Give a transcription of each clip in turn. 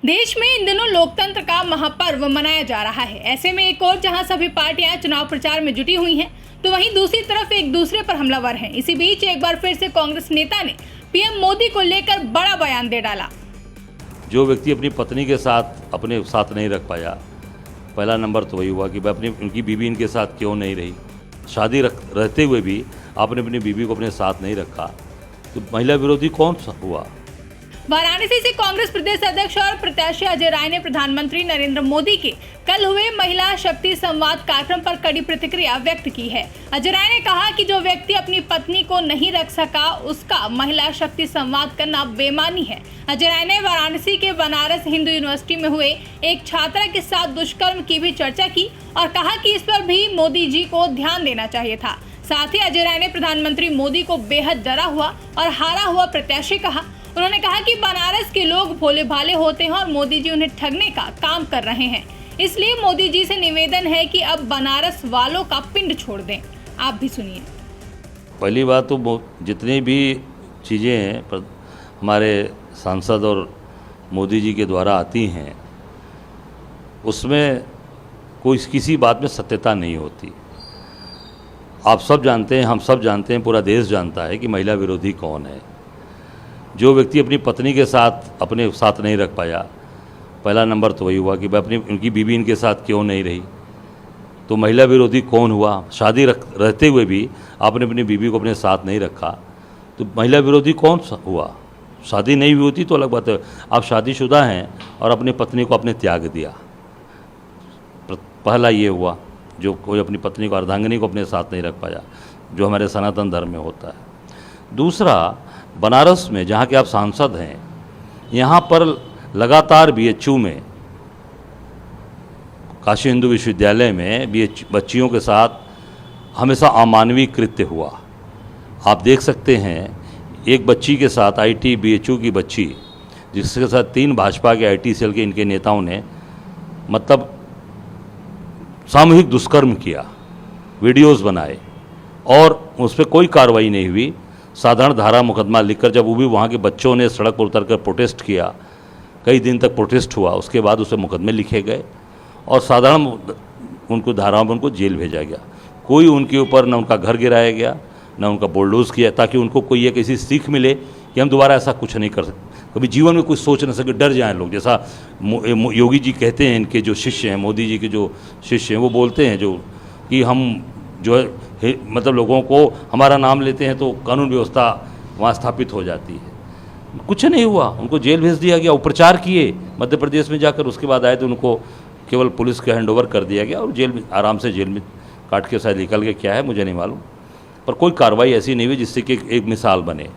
देश में इन दिनों लोकतंत्र का महापर्व मनाया जा रहा है। ऐसे में एक और जहां सभी पार्टियां चुनाव प्रचार में जुटी हुई हैं, तो वहीं दूसरी तरफ एक दूसरे पर हमलावर हैं। इसी बीच एक बार फिर से कांग्रेस नेता ने पीएम मोदी को लेकर बड़ा बयान दे डाला। जो व्यक्ति अपनी पत्नी के साथ अपने साथ नहीं रख पाया, पहला नंबर तो वही हुआ कि उनकी बीवी इनके साथ क्यों नहीं रही। शादी रहते हुए भी आपने अपनी बीवी को अपने साथ नहीं रखा, तो महिला विरोधी कौन हुआ। वाराणसी से कांग्रेस प्रदेश अध्यक्ष और प्रत्याशी अजय राय ने प्रधानमंत्री नरेंद्र मोदी के कल हुए महिला शक्ति संवाद कार्यक्रम पर कड़ी प्रतिक्रिया व्यक्त की है। अजय राय ने कहा कि जो व्यक्ति अपनी पत्नी को नहीं रख सका, उसका महिला शक्ति संवाद करना बेईमानी है। अजय राय ने वाराणसी के बनारस हिंदू यूनिवर्सिटी में हुए एक छात्रा के साथ दुष्कर्म की भी चर्चा की और कहा कि इस पर भी मोदी जी को ध्यान देना चाहिए था। साथ ही अजय राय ने प्रधानमंत्री मोदी को बेहद डरा हुआ और हारा हुआ प्रत्याशी कहा। उन्होंने कहा कि बनारस के लोग भोले भाले होते हैं और मोदी जी उन्हें ठगने का काम कर रहे हैं, इसलिए मोदी जी से निवेदन है कि अब बनारस वालों का पिंड छोड़ दें। आप भी सुनिए। पहली बात तो जितनी भी चीज़ें हैं हमारे सांसद और मोदी जी के द्वारा आती हैं, उसमें कोई किसी बात में सत्यता नहीं होती। आप सब जानते हैं, हम सब जानते हैं, पूरा देश जानता है कि महिला विरोधी कौन है। जो व्यक्ति अपनी पत्नी के साथ अपने साथ नहीं रख पाया, पहला नंबर तो वही हुआ कि उनकी बीवी इनके साथ क्यों नहीं रही, तो महिला विरोधी कौन हुआ। शादी रहते हुए भी आपने अपनी बीवी को अपने साथ नहीं रखा, तो महिला विरोधी कौन हुआ। शादी नहीं हुई होती तो अलग बात है। आप शादीशुदा हैं और अपनी पत्नी को आपने त्याग दिया, पहला ये हुआ। जो कोई अपनी पत्नी को, अर्धांगिनी को अपने साथ नहीं रख पाया, जो हमारे सनातन धर्म में होता है। दूसरा, बनारस में जहाँ के आप सांसद हैं, यहाँ पर लगातार बीएचयू में, काशी हिंदू विश्वविद्यालय में बच्चियों के साथ हमेशा अमानवीय कृत्य हुआ। आप देख सकते हैं, एक बच्ची के साथ आईटी बीएचयू की बच्ची, जिसके साथ 3 भाजपा के आईटी सेल के इनके नेताओं ने मतलब सामूहिक दुष्कर्म किया, वीडियोस बनाए और उस पर कोई कार्रवाई नहीं हुई। साधारण धारा मुकदमा लिखकर, जब वो भी वहाँ के बच्चों ने सड़क पर उतरकर प्रोटेस्ट किया, कई दिन तक प्रोटेस्ट हुआ, उसके बाद उसे मुकदमे लिखे गए और साधारण उनको धाराओं में उनको जेल भेजा गया। कोई उनके ऊपर न उनका घर गिराया गया, न उनका बुलडोज किया, ताकि उनको कोई एक ऐसी सीख मिले कि हम दोबारा ऐसा कुछ नहीं कर सकते, कभी जीवन में कुछ सोच न सके, डर जाएं लोग। जैसा योगी जी कहते हैं, इनके जो शिष्य हैं, मोदी जी के जो शिष्य हैं, वो बोलते हैं जो कि हम जो है मतलब लोगों को हमारा नाम लेते हैं तो कानून व्यवस्था वहाँ स्थापित हो जाती है। कुछ नहीं हुआ, उनको जेल भेज दिया गया। उपचार किए मध्य प्रदेश में जाकर, उसके बाद आए तो उनको केवल पुलिस के हैंडओवर कर दिया गया और जेल में आराम से जेल में काट के शायद निकल के, क्या है मुझे नहीं मालूम, पर कोई कार्रवाई ऐसी नहीं हुई जिससे कि एक मिसाल बने।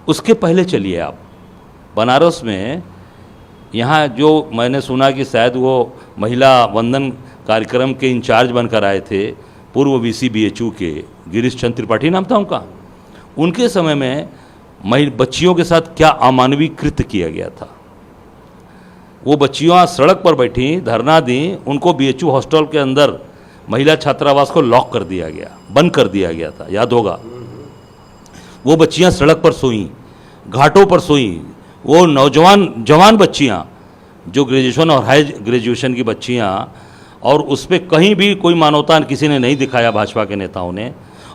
उसके पहले चलिए आप बनारस में, यहाँ जो मैंने सुना कि शायद वो महिला वंदन कार्यक्रम के इंचार्ज बनकर आए थे, पूर्व वीसी बीएचयू के गिरीश चंद्र त्रिपाठी नाम था उनका। उनके समय में बच्चियों के साथ क्या अमानवीय कृत्य किया गया था। वो बच्चियाँ सड़क पर बैठी, धरना दी, उनको बीएचयू हॉस्टल के अंदर महिला छात्रावास को लॉक कर दिया गया, बंद कर दिया गया था, याद होगा। वो बच्चियाँ सड़क पर सोईं, घाटों पर सोईं। वो जवान बच्चियाँ जो ग्रेजुएशन और हाई ग्रेजुएशन की बच्चियाँ, और उस पर कहीं भी कोई मानवता किसी ने नहीं दिखाया भाजपा के नेताओं ने,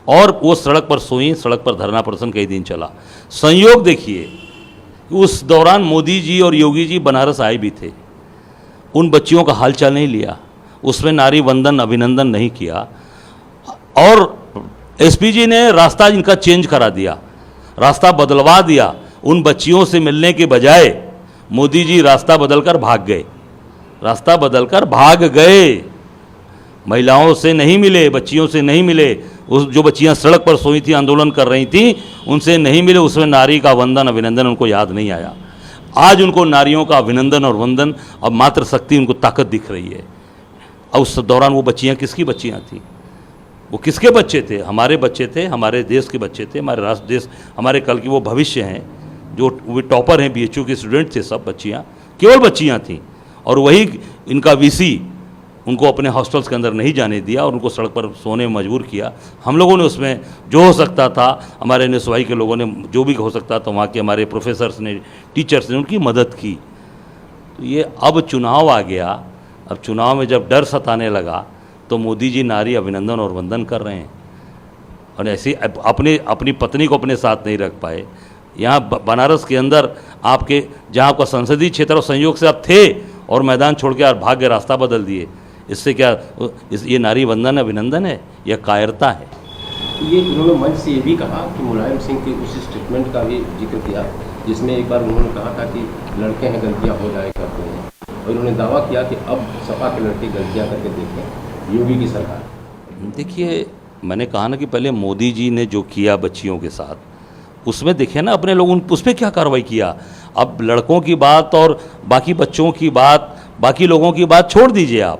और वो सड़क पर सोई, सड़क पर धरना प्रदर्शन कई दिन चला। संयोग देखिए, उस दौरान मोदी जी और योगी जी बनारस आए भी थे, उन बच्चियों का हालचाल नहीं लिया, उसमें नारी वंदन अभिनंदन नहीं किया, और एसपी जी ने रास्ता इनका चेंज करा दिया, रास्ता बदलवा दिया। उन बच्चियों से मिलने के बजाय मोदी जी रास्ता बदलकर भाग गए, रास्ता बदलकर भाग गए। महिलाओं से नहीं मिले, बच्चियों से नहीं मिले। उस जो बच्चियां सड़क पर सोई थी, आंदोलन कर रही थी, उनसे नहीं मिले। उसमें नारी का वंदन अभिनंदन उनको याद नहीं आया। आज उनको नारियों का अभिनंदन और वंदन और मातृशक्ति, उनको ताकत दिख रही है। और उस दौरान वो बच्चियां किसकी बच्चियां थी, वो किसके बच्चे थे? हमारे बच्चे थे, हमारे देश के बच्चे थे, हमारे राष्ट्र देश, हमारे कल की वो भविष्य हैं, जो वे टॉपर हैं, बीएचयू के स्टूडेंट थे। सब बच्चियाँ, केवल बच्चियाँ थीं, और वही इनका वीसी उनको अपने हॉस्टल्स के अंदर नहीं जाने दिया और उनको सड़क पर सोने में मजबूर किया। हम लोगों ने उसमें जो हो सकता था, हमारे एनएसवाई के लोगों ने जो भी हो सकता था, वहाँ के हमारे प्रोफेसर्स ने, टीचर्स ने उनकी मदद की। तो ये अब चुनाव आ गया, अब चुनाव में जब डर सताने लगा तो मोदी जी नारी अभिनंदन और वंदन कर रहे हैं, और ऐसी अपनी पत्नी को अपने साथ नहीं रख पाए। यहाँ बनारस के अंदर आपके जहाँ आपका संसदीय क्षेत्र और संयोग से आप थे और मैदान छोड़ के आप भाग्य रास्ता बदल दिए, इससे क्या ये नारी वंदन अभिनंदन है या कायरता है? ये उन्होंने मंच से ये भी कहा कि मुलायम सिंह के उस स्टेटमेंट का भी जिक्र किया जिसमें एक बार उन्होंने कहा था कि लड़के हैं गलतियां हो जाए करते हैं, और उन्होंने दावा किया कि अब सपा के लड़के गलतियां करके देखें योगी की सरकार। देखिए, मैंने कहा ना कि पहले मोदी जी ने जो किया बच्चियों के साथ, उसमें देखिए ना अपने लोगों उस पर क्या कार्रवाई किया। अब लड़कों की बात और बाकी बच्चों की बात, बाकी लोगों की बात छोड़ दीजिए, आप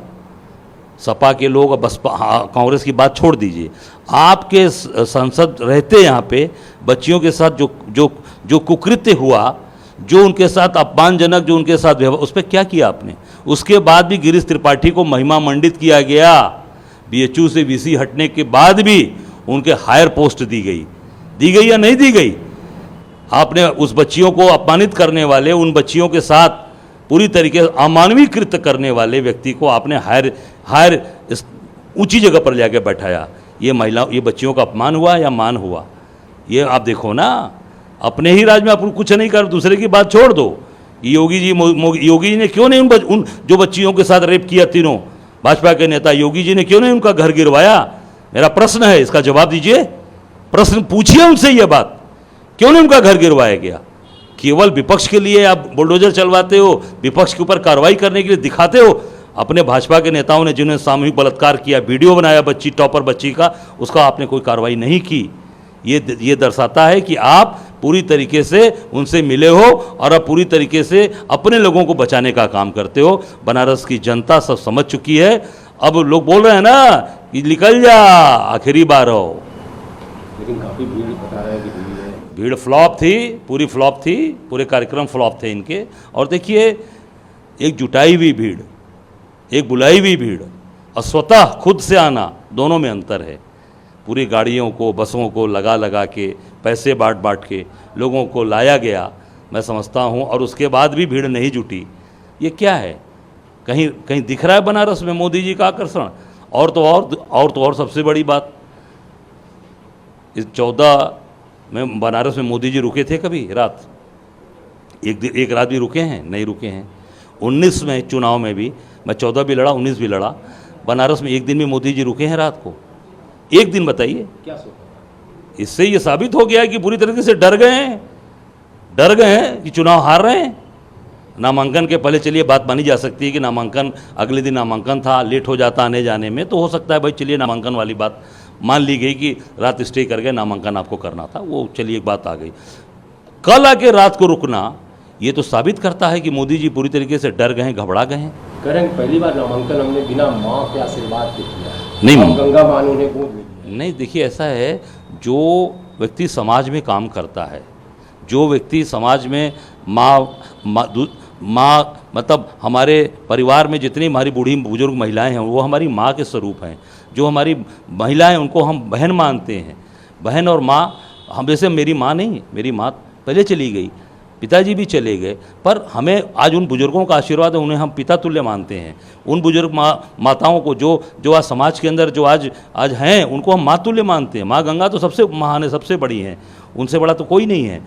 सपा के लोग और बसपा कांग्रेस की बात छोड़ दीजिए। आपके संसद रहते यहाँ पे बच्चियों के साथ जो कुकृत्य हुआ, जो उनके साथ अपमानजनक जो उनके साथ व्यवहार, उस पर क्या किया आपने? उसके बाद भी गिरीश त्रिपाठी को महिमा मंडित किया गया, बीएचयू से वीसी हटने के बाद भी उनके हायर पोस्ट दी गई या नहीं दी गई? आपने उस बच्चियों को अपमानित करने वाले, उन बच्चियों के साथ पूरी तरीके से अमानवीय कृत्य करने वाले व्यक्ति को आपने हायर ऊंची जगह पर जाकर बैठाया। ये बच्चियों का अपमान हुआ या मान हुआ? ये आप देखो ना, अपने ही राज्य में आप कुछ नहीं कर, दूसरे की बात छोड़ दो। योगी जी ने क्यों नहीं उन जो बच्चियों के साथ रेप किया, तीनों भाजपा के नेता, योगी जी ने क्यों नहीं उनका घर गिरवाया? मेरा प्रश्न है, इसका जवाब दीजिए। प्रश्न पूछिए उनसे, ये बात क्यों नहीं उनका घर गिरवाया गया? केवल विपक्ष के लिए आप बुलडोजर चलवाते हो, विपक्ष के ऊपर कार्रवाई करने के लिए दिखाते हो। अपने भाजपा के नेताओं ने जिन्होंने सामूहिक बलात्कार किया, वीडियो बनाया टॉपर बच्ची का, उसका आपने कोई कार्रवाई नहीं की। ये दर्शाता है कि आप पूरी तरीके से उनसे मिले हो और अब पूरी तरीके से अपने लोगों को बचाने का काम करते हो। बनारस की जनता सब समझ चुकी है। अब लोग बोल रहे हैं ना कि निकल जा, आखिरी बार हो। लेकिन काफ़ी भीड़ बता रहा है कि भीड़ फ्लॉप थी, पूरी फ्लॉप थी, पूरे कार्यक्रम फ्लॉप थे इनके। और देखिए, एक जुटाई हुई भीड़, एक बुलाई हुई भीड़ और स्वतः खुद से आना, दोनों में अंतर है। पूरी गाड़ियों को, बसों को लगा के, पैसे बांट के लोगों को लाया गया, मैं समझता हूँ, और उसके बाद भी भीड़ नहीं जुटी। ये क्या है? कहीं दिख रहा है बनारस में मोदी जी का आकर्षण? और सबसे बड़ी बात, इस 14 में बनारस में मोदी जी रुके थे कभी रात? एक रात भी रुके हैं? नहीं रुके हैं। 19 में चुनाव में भी, मैं 14 भी लड़ा, 19 भी लड़ा, बनारस में एक दिन भी मोदी जी रुके हैं रात को? एक दिन बताइए। क्या सोचा? इससे ये साबित हो गया है कि पूरी तरीके से डर गए हैं कि चुनाव हार रहे हैं। नामांकन के पहले चलिए बात मानी जा सकती है कि नामांकन, अगले दिन नामांकन था, लेट हो जाता आने जाने में, तो हो सकता है भाई चलिए नामांकन वाली बात मान ली गई कि रात स्टे कर गए, नामांकन आपको करना था, वो चलिए एक बात आ गई। कल आके रात को रुकना, ये तो साबित करता है कि मोदी जी पूरी तरीके से डर गए हैं, घबरा गए हैं। करें पहली बार नामांकन हमने बिना माँ के आशीर्वाद के किया, नहीं गंगा माँ ने उन्हें गोद लिया। नहीं, देखिए ऐसा है, जो व्यक्ति समाज में काम करता है, जो व्यक्ति समाज में माँ मतलब हमारे परिवार में जितनी हमारी बूढ़ी बुजुर्ग महिलाएं हैं वो हमारी माँ के स्वरूप हैं। जो हमारी महिलाएं उनको हम बहन मानते हैं। बहन और माँ, हम जैसे मेरी माँ नहीं, मेरी माँ पहले चली गई, पिताजी भी चले गए, पर हमें आज उन बुजुर्गों का आशीर्वाद है, उन्हें हम पिता तुल्य मानते हैं। उन बुजुर्ग माताओं को जो आज समाज के अंदर जो आज हैं, उनको हम माँ तुल्य मानते हैं। माँ गंगा तो सबसे महान है, सबसे बड़ी हैं, उनसे बड़ा तो कोई नहीं है।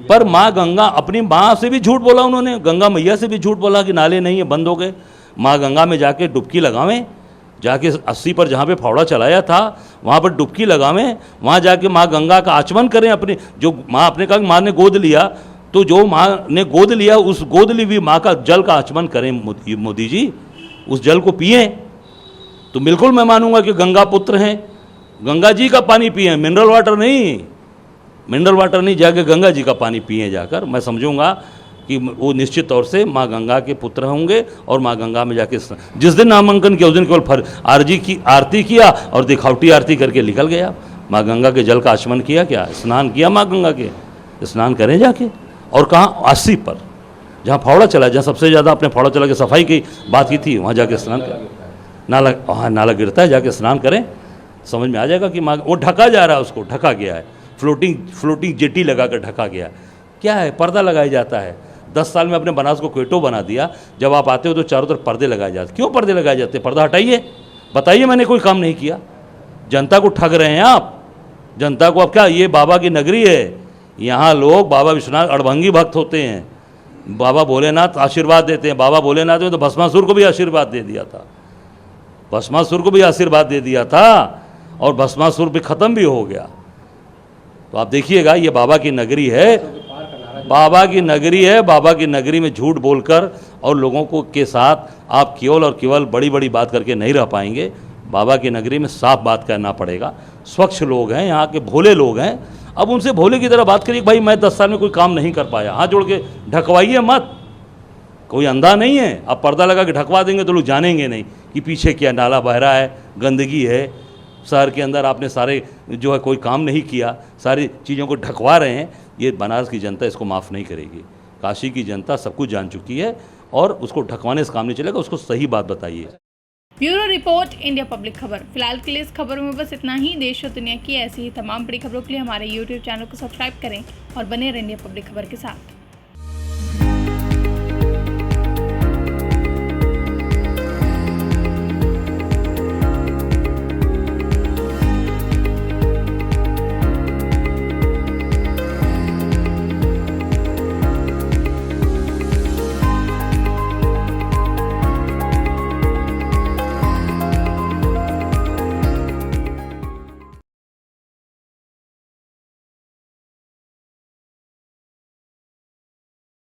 पर माँ गंगा, अपनी माँ से भी झूठ बोला उन्होंने, गंगा मैया से भी झूठ बोला कि नाले नहीं है, बंद हो गए। माँ गंगा में जाके डुबकी लगावें, जाके 80 पर जहाँ पे फावड़ा चलाया था वहाँ पर डुबकी लगावें, वहाँ जाके माँ गंगा का आचमन करें। अपने जो माँ, अपने कहा माँ ने गोद लिया, तो जो माँ ने गोद लिया उस गोद ली हुई माँ का जल का आचमन करें मोदी जी, उस जल को पिएं। तो बिल्कुल मैं मानूंगा कि गंगा पुत्र हैं, गंगा जी का पानी पिएं, मिनरल वाटर नहीं, जाके गंगा जी का पानी पिएं जाकर। मैं समझूंगा कि वो निश्चित तौर से माँ गंगा के पुत्र होंगे और माँ गंगा में जाके जिस दिन नामांकन किया उस दिन केवल आरजी की आरती किया और दिखावटी आरती करके निकल गया। माँ गंगा के जल का आचमन किया, क्या स्नान किया? माँ गंगा के स्नान करें जाके। और कहाँ? 80 पर जहाँ फावड़ा चला, जहाँ सबसे ज़्यादा अपने फावड़ा चला के सफाई की बात की थी, वहाँ जाके स्नान करें। नाला गिरता है, जाके स्नान करें, समझ में आ जाएगा कि माँ, वो ढका जा रहा है, उसको ढका गया है, फ्लोटिंग जेटी लगा कर ढका गया। क्या है? पर्दा लगाया जाता है। 10 साल में अपने बनारस को क्वेटो बना दिया। जब आप आते हो तो चारों तरफ पर्दे लगाए जाते। क्यों पर्दे लगाए जाते? पर्दा हटाइए, बताइए मैंने कोई काम नहीं किया। जनता को ठग रहे हैं आप। जनता को अब क्या, ये बाबा की नगरी है, यहाँ लोग बाबा विश्वनाथ अड़भंगी भक्त होते हैं। बाबा भोलेनाथ आशीर्वाद देते हैं। बाबा भोलेनाथ ने तो भस्मासुर को भी आशीर्वाद दे दिया था, भस्मासुर को भी आशीर्वाद दे दिया था, और भस्मासुर भी ख़त्म भी हो गया। तो आप देखिएगा, ये बाबा की नगरी है, बाबा की नगरी है। बाबा की नगरी में झूठ बोलकर और लोगों को के साथ आप केवल और केवल बड़ी बड़ी बात करके नहीं रह पाएंगे। बाबा की नगरी में साफ बात करना पड़ेगा। स्वच्छ लोग हैं, यहाँ के भोले लोग हैं। अब उनसे भोले की तरह बात करिए, भाई मैं 10 साल में कोई काम नहीं कर पाया, हाथ जोड़ के ढकवाइए मत। कोई अंधा नहीं है, आप पर्दा लगा के ढकवा देंगे तो लोग जानेंगे नहीं कि पीछे क्या नाला बह रहा है, गंदगी है। शहर के अंदर आपने सारे जो है कोई काम नहीं किया, सारी चीज़ों को ढकवा रहे हैं। ये बनारस की जनता इसको माफ़ नहीं करेगी। काशी की जनता सब कुछ जान चुकी है और उसको ढकवाने से काम नहीं चलेगा। उसको सही बात बताइए। ब्यूरो रिपोर्ट, इंडिया पब्लिक खबर। फिलहाल के लिए इस खबरों में बस इतना ही। देश और दुनिया की ऐसी ही तमाम बड़ी खबरों के लिए हमारे YouTube चैनल को सब्सक्राइब करें और बने रहें इंडिया पब्लिक खबर के साथ।